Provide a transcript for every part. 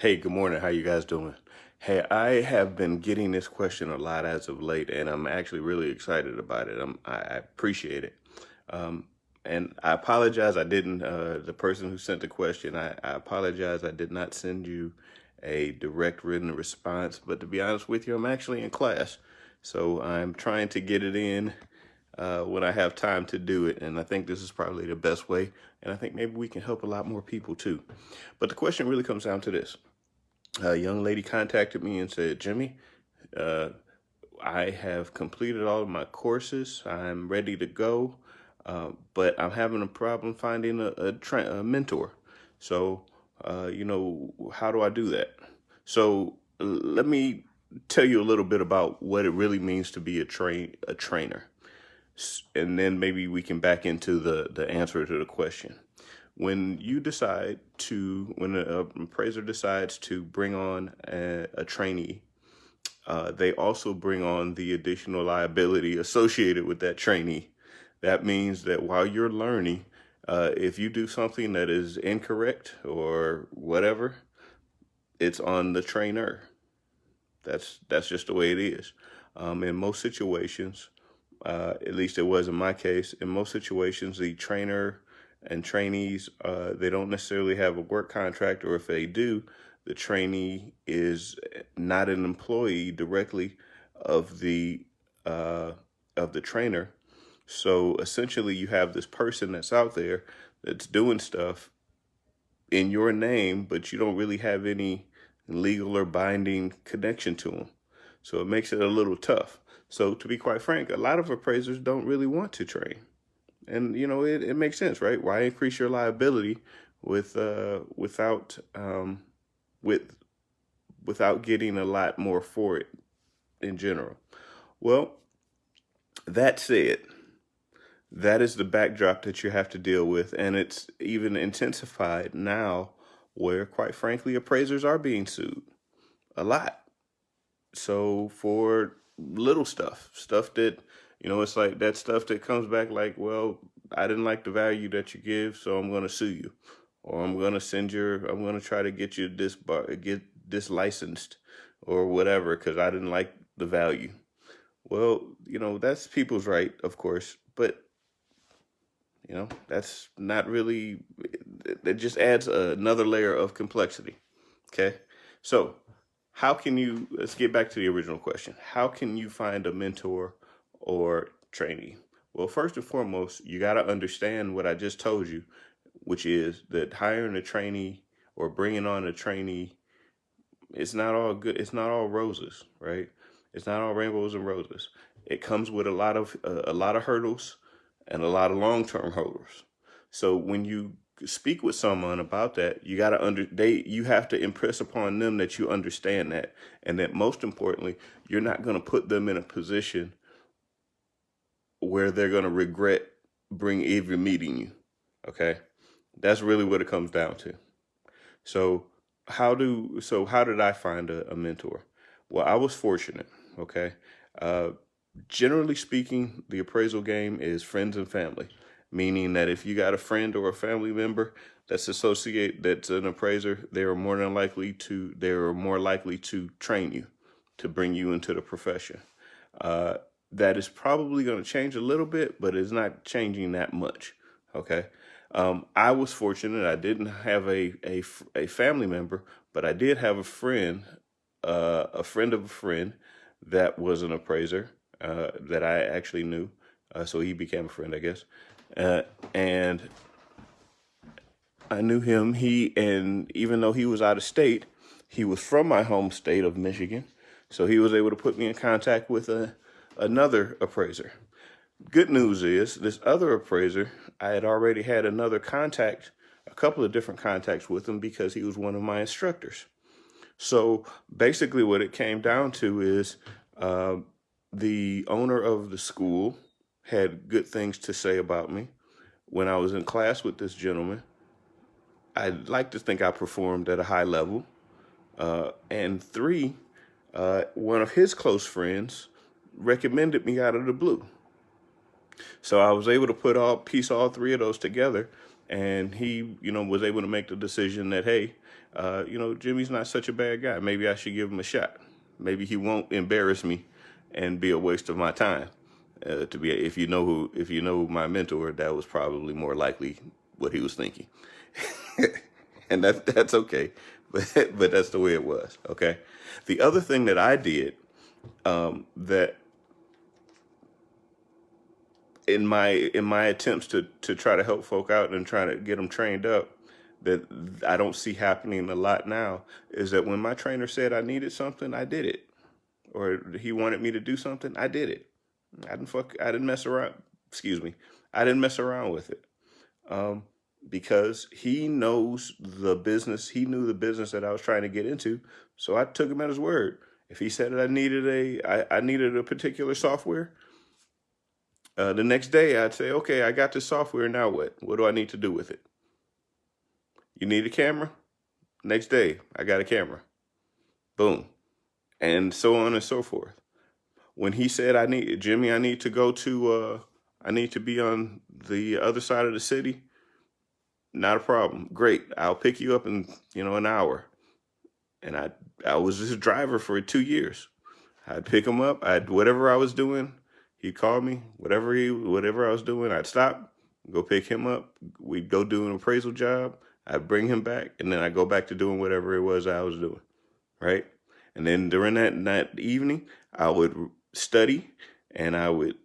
Hey, good morning. How you guys doing? Hey, I have been getting this question a lot as of late, and I'm actually really excited about it. I appreciate it. Um, and I apologize. I didn't, the person who sent the question, I apologize. I did not send you a direct written response, but to be honest with you, I'm actually in class. So I'm trying to get it in when I have time to do it. And I think this is probably the best way. And I think maybe we can help a lot more people too. But the question really comes down to this. A young lady contacted me and said, Jimmy, uh, I have completed all of my courses. I'm ready to go, but I'm having a problem finding a mentor. So, how do I do that? So let me tell you a little bit about what it really means to be a trainer. And then maybe we can back into the answer to the question. When an appraiser decides to bring on a trainee, they also bring on the additional liability associated with that trainee. That means that while you're learning, if you do something that is incorrect or whatever, it's on the trainer. That's just the way it is. In most situations, at least it was in my case, in most situations, the trainer and trainees, they don't necessarily have a work contract, or if they do, the trainee is not an employee directly of the trainer. So essentially, you have this person that's out there that's doing stuff in your name, but you don't really have any legal or binding connection to them. So it makes it a little tough. So to be quite frank, a lot of appraisers don't really want to train. And it makes sense, right? Why increase your liability with with without getting a lot more for it in general? Well, that said, that is the backdrop that you have to deal with, and it's even intensified now where, quite frankly, appraisers are being sued a lot. So for little stuff that, it's like that stuff that comes back like, well, I didn't like the value that you give, so I'm going to sue you, or I'm going to try to get you get this licensed or whatever because I didn't like the value. Well, that's people's right, of course, but that's not really, it just adds another layer of complexity. Okay. So let's get back to the original question. How can you find a mentor or trainee? Well, first and foremost, you got to understand what I just told you, which is that hiring a trainee or bringing on a trainee, it's not all good. It's not all roses, right? It's not all rainbows and roses. It comes with a lot of hurdles and a lot of long-term hurdles. So when you speak with someone about that, you have to impress upon them that you understand that, and that most importantly, you're not going to put them in a position where they're going to regret even meeting you. Okay, that's really what it comes down to. So how did I find a mentor? Well, I was fortunate. Okay, uh, generally speaking, the appraisal game is friends and family, meaning that if you got a friend or a family member that's an appraiser, they are more likely to train you, to bring you into the profession. Uh, that is probably going to change a little bit, but it's not changing that much. Okay. I was fortunate. I didn't have a family member, but I did have a friend of a friend that was an appraiser that I actually knew. So he became a friend, I guess. And I knew him. And even though he was out of state, he was from my home state of Michigan. So he was able to put me in contact with another appraiser. Good news is this other appraiser, I had already had a couple of different contacts with him because he was one of my instructors. So basically what it came down to is the owner of the school had good things to say about me. When I was in class with this gentleman, I'd like to think I performed at a high level. And three, one of his close friends recommended me out of the blue. So I was able to piece all three of those together And he, was able to make the decision that, hey, Jimmy's not such a bad guy. Maybe I should give him a shot. Maybe he won't embarrass me and be a waste of my time. If you know my mentor, that was probably more likely what he was thinking. And that's okay. But that's the way it was. Okay. The other thing that I did, that in my attempts to try to help folk out and try to get them trained up, that I don't see happening a lot now, is that when my trainer said I needed something, I did it. Or he wanted me to do something, I did it. I didn't mess around. Excuse me. I didn't mess around with it. Because he knows the business. He knew the business that I was trying to get into. So I took him at his word. If he said that I needed a particular software, the next day I'd say, okay, I got this software. Now what? What do I need to do with it? You need a camera? Next day, I got a camera. Boom. And so on and so forth. When he said, Jimmy, I need to be on the other side of the city. Not a problem. Great. I'll pick you up in, an hour. And I was his driver for 2 years. I'd pick him up. Whatever I was doing, he'd call me. Whatever I was doing, I'd stop, go pick him up. We'd go do an appraisal job. I'd bring him back, and then I'd go back to doing whatever it was I was doing. Right? And then during that evening, I would study, and I would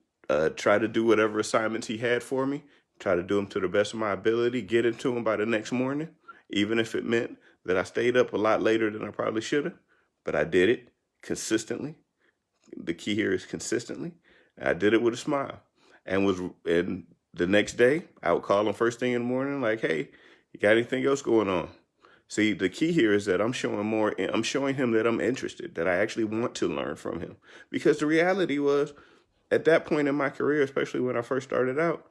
try to do whatever assignments he had for me, try to do them to the best of my ability, get it to him by the next morning, even if it meant that I stayed up a lot later than I probably should have. But I did it consistently. The key here is consistently. I did it with a smile. And the next day, I would call him first thing in the morning, like, hey, you got anything else going on? See, the key here is that I'm showing him that I'm interested, that I actually want to learn from him. Because the reality was, at that point in my career, especially when I first started out,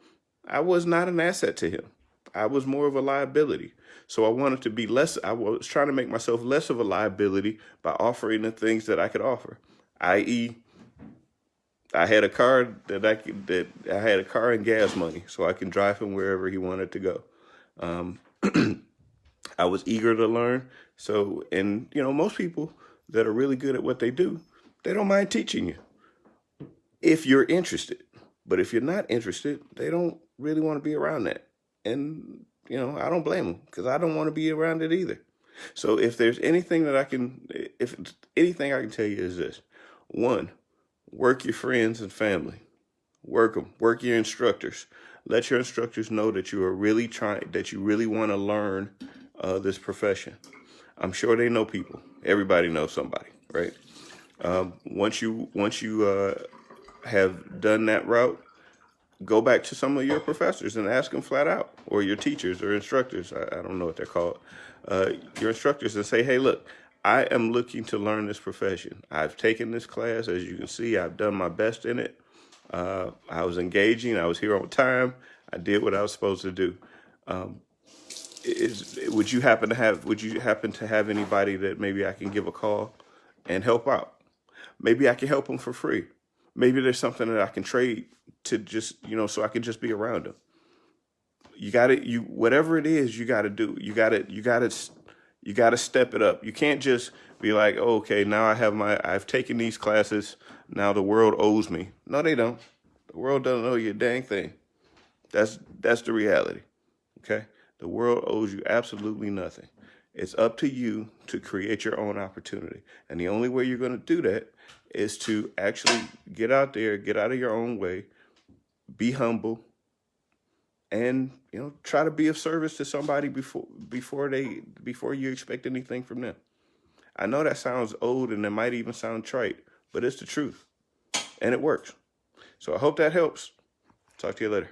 I was not an asset to him. I was more of a liability. So I was trying to make myself less of a liability by offering the things that I could offer, i.e., I had a car I had a car and gas money, so I can drive him wherever he wanted to go. I was eager to learn. So, and most people that are really good at what they do, they don't mind teaching you if you're interested. But if you're not interested, they don't really want to be around that. And, I don't blame them, because I don't want to be around it either. So if anything I can tell you is this: 1, work your friends and family. Work them. Work your instructors. Let your instructors know that you really want to learn this profession. I'm sure they know people. Everybody knows somebody, right? Once you have done that route, go back to some of your professors and ask them flat out, or your teachers or instructors. I don't know what they're called. Your instructors, and say, hey, look, I am looking to learn this profession. I've taken this class. As you can see, I've done my best in it. I was engaging. I was here on time. I did what I was supposed to do. Would you happen to have anybody that maybe I can give a call and help out? Maybe I can help them for free. Maybe there's something that I can trade to just, so I can just be around them. Whatever it is, you got to do. You got to step it up. You can't just be like, oh, okay, now I've taken these classes. Now the world owes me. No, they don't. The world doesn't owe you a dang thing. That's the reality. Okay. The world owes you absolutely nothing. It's up to you to create your own opportunity. And the only way you're going to do that is to actually get out there, get out of your own way, be humble, and try to be of service to somebody before you expect anything from them. I know that sounds old and it might even sound trite, but it's the truth, and it works. So I hope that helps. Talk to you later.